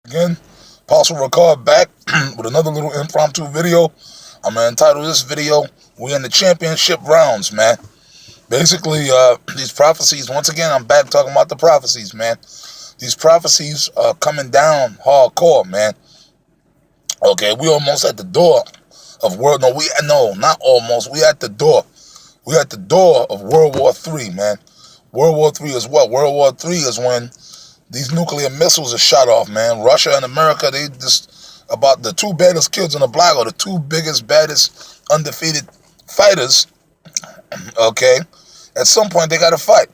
Again, Apostle Ricard back with another little impromptu video. I'm going to entitle this video, "We in the Championship Rounds," man. Basically, these prophecies, once again, I'm back talking about the prophecies, man. These prophecies are coming down hardcore, man. Okay, we almost at the door of world, not almost, we at the door. We at the door of World War III, man. World War III is what? World War III is when these nuclear missiles are shot off, man. Russia and America, they just about the two baddest kids on the block, or the two biggest, baddest, undefeated fighters. Okay, at some point they got to fight.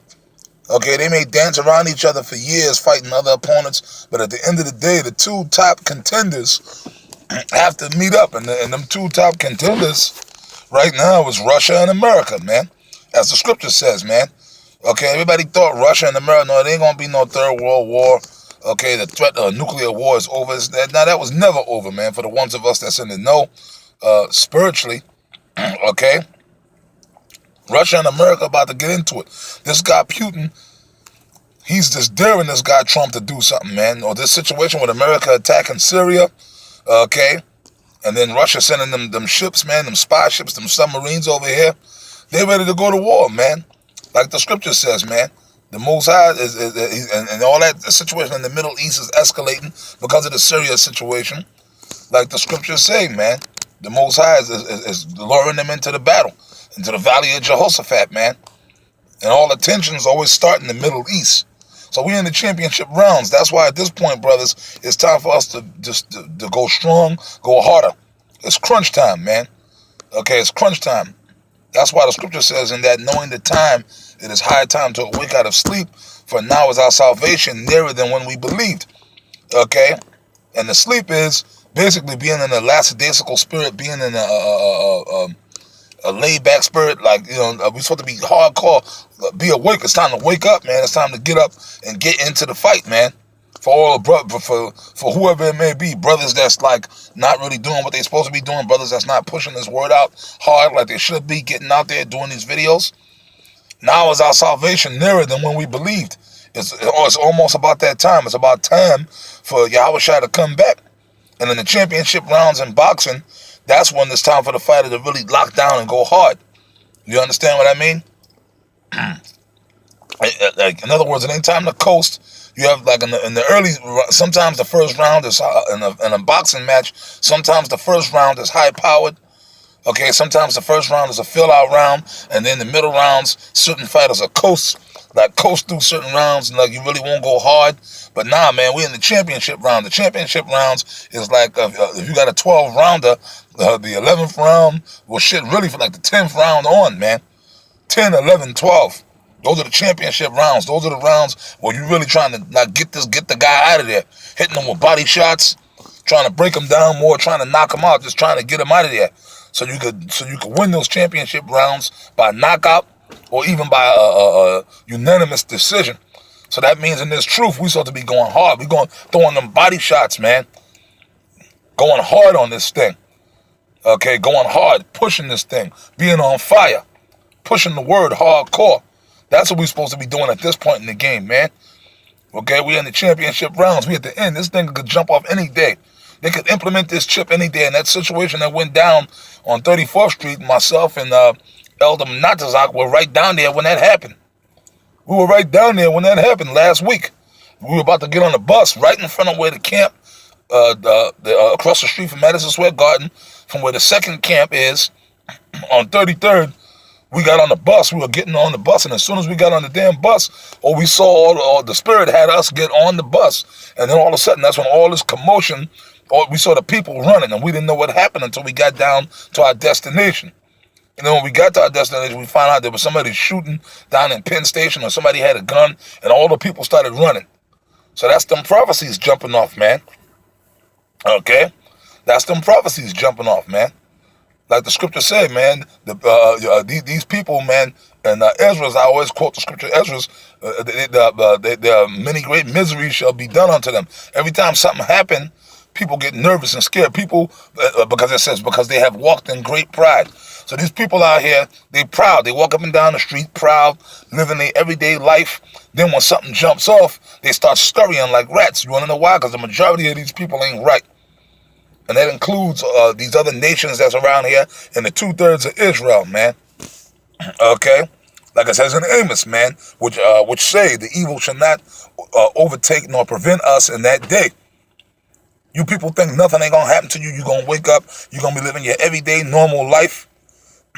Okay, they may dance around each other for years fighting other opponents, but at the end of the day, the two top contenders have to meet up, and them two top contenders right now is Russia and America, man. As the scripture says, man. Okay, everybody thought Russia and America, no, it ain't gonna be no third world war. Okay, the threat of nuclear war is over. Now, that was never over, man, for the ones of us that's in the know, spiritually. Okay, Russia and America about to get into it. This guy Putin, he's just daring this guy Trump to do something, man. Or this situation with America attacking Syria, okay, and then Russia sending them ships, man, them spy ships, them submarines over here. They ready to go to war, man. Like the scripture says, man, the Most High and all that situation in the Middle East is escalating because of the Syria situation. Like the scriptures say, man, the Most High is luring them into the battle, into the valley of Jehoshaphat, man. And all the tensions always start in the Middle East. So we're in the championship rounds. That's why at this point, brothers, it's time for us to just to go strong, go harder. It's crunch time, man. Okay, it's crunch time. That's why the scripture says, in that knowing the time, it is high time to awake out of sleep, for now is our salvation nearer than when we believed. Okay? And the sleep is basically being in a lackadaisical spirit, being in a laid-back spirit, like, we're supposed to be hardcore, be awake. It's time to wake up, man. It's time to get up and get into the fight, man. For all for whoever it may be, brothers that's like not really doing what they're supposed to be doing, brothers that's not pushing this word out hard like they should be, getting out there doing these videos. Now is our salvation nearer than when we believed. It's almost about that time. It's about time for Yahushua to come back. And in the championship rounds in boxing, that's when it's time for the fighter to really lock down and go hard. You understand what I mean? Like, in other words, it ain't time to coast. You have, like, in the early, sometimes the first round is, in a boxing match, sometimes the first round is high-powered. Okay, sometimes the first round is a fill-out round, and then the middle rounds, certain fighters are coast through certain rounds, and, like, you really won't go hard. But nah, man, we're in the championship round. The championship rounds is like, if you got a 12-rounder, the 11th round, well, shit, really for, like, the 10th round on, man. 10, 11, 12. Those are the championship rounds. Those are the rounds where you're really trying to get the guy out of there, hitting him with body shots, trying to break him down more, trying to knock him out, just trying to get him out of there, so you could win those championship rounds by knockout or even by a unanimous decision. So that means in this truth, we're supposed to be going hard. We're throwing them body shots, man, going hard on this thing. Okay, going hard, pushing this thing, being on fire, pushing the word hardcore. That's what we're supposed to be doing at this point in the game, man. Okay, we're in the championship rounds. We at the end. This thing could jump off any day. They could implement this chip any day. And that situation that went down on 34th Street, myself and Elder Natazak were right down there when that happened. We were right down there when that happened last week. We were about to get on the bus right in front of where the camp, across the street from Madison Square Garden, from where the second camp is, on 33rd. We got on the bus. We were getting on the bus, and as soon as we got on the damn bus, we saw all the Spirit had us get on the bus, and then all of a sudden, that's when all this commotion, we saw the people running, and we didn't know what happened until we got down to our destination. And then when we got to our destination, we found out there was somebody shooting down in Penn Station, or somebody had a gun, and all the people started running. So that's them prophecies jumping off, man. Okay? That's them prophecies jumping off, man. Like the scripture said, man, these people, man, and Ezra's, I always quote the scripture, Ezra's, many great miseries shall be done unto them. Every time something happened, people get nervous and scared. People, because it says, because they have walked in great pride. So these people out here, they proud. They walk up and down the street proud, living their everyday life. Then when something jumps off, they start scurrying like rats. You want to know why? Because the majority of these people ain't right. And that includes these other nations that's around here and the 2/3 of Israel, man. Okay? Like it says in Amos, man, which say the evil shall not overtake nor prevent us in that day. You people think nothing ain't going to happen to you. You're going to wake up. You're going to be living your everyday normal life.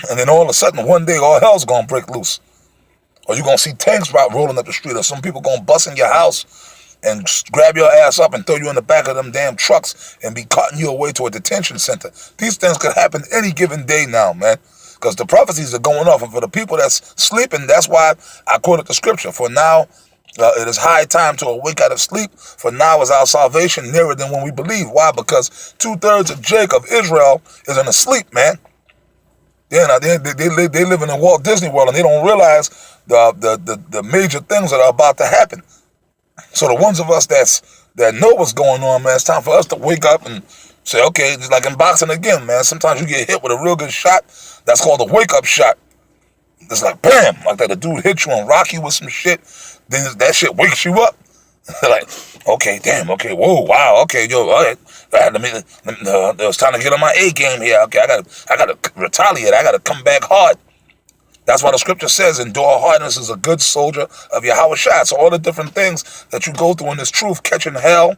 And then all of a sudden, one day, all hell's going to break loose. Or you're going to see tanks rolling up the street. Or some people going to bust in your house and grab your ass up and throw you in the back of them damn trucks and be carting you away to a detention center. These things could happen any given day now, man. Because the prophecies are going off. And for the people that's sleeping, that's why I quoted the scripture. For now, it is high time to awake out of sleep. For now is our salvation nearer than when we believe. Why? Because 2/3 of Jacob, Israel, is in a sleep, man. They live in a Walt Disney World, and they don't realize the major things that are about to happen. So the ones of us that know what's going on, man, it's time for us to wake up and say, okay, just like in boxing again, man. Sometimes you get hit with a real good shot. That's called a wake-up shot. It's like, bam, like that. The dude hit you and rock you with some shit. Then that shit wakes you up. Like, okay, damn, okay, whoa, wow, okay, yo, all right. It was time to get on my A game here. Okay, I gotta retaliate. I gotta come back hard. That's why the scripture says, endure hardness as a good soldier of Yahweh Shai. So all the different things that you go through in this truth, catching hell,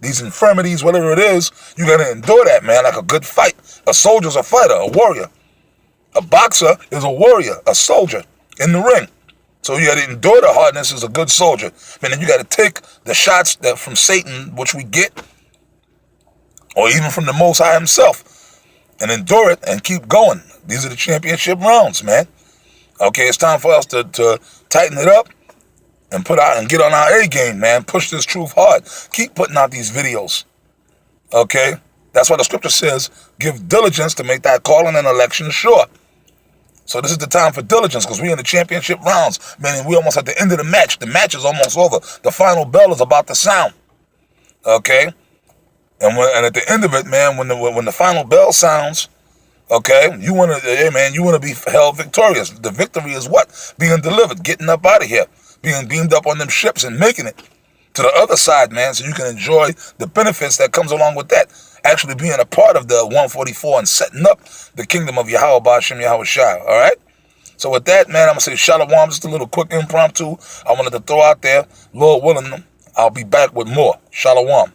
these infirmities, whatever it is, you gotta endure that, man, like a good fight. A soldier's a fighter, a warrior. A boxer is a warrior, a soldier in the ring. So you got to endure the hardness as a good soldier. And then you got to take the shots that from Satan, which we get, or even from the Most High himself, and endure it and keep going. These are the championship rounds, man. Okay, it's time for us to tighten it up and put out and get on our A game, man. Push this truth hard. Keep putting out these videos. Okay? That's why the scripture says, give diligence to make that calling and election sure. So this is the time for diligence because we're in the championship rounds. Meaning we're almost at the end of the match. The match is almost over. The final bell is about to sound. Okay? And at the end of it, man, when the final bell sounds, okay, you want to be held victorious. The victory is what? Being delivered, getting up out of here, being beamed up on them ships and making it to the other side, man, so you can enjoy the benefits that comes along with that. Actually being a part of the 144 and setting up the kingdom of Yahweh Ba'ashem Yahweh Shai. All right? So with that, man, I'm going to say shalom. Just a little quick impromptu I wanted to throw out there. Lord willing, I'll be back with more. Shalom.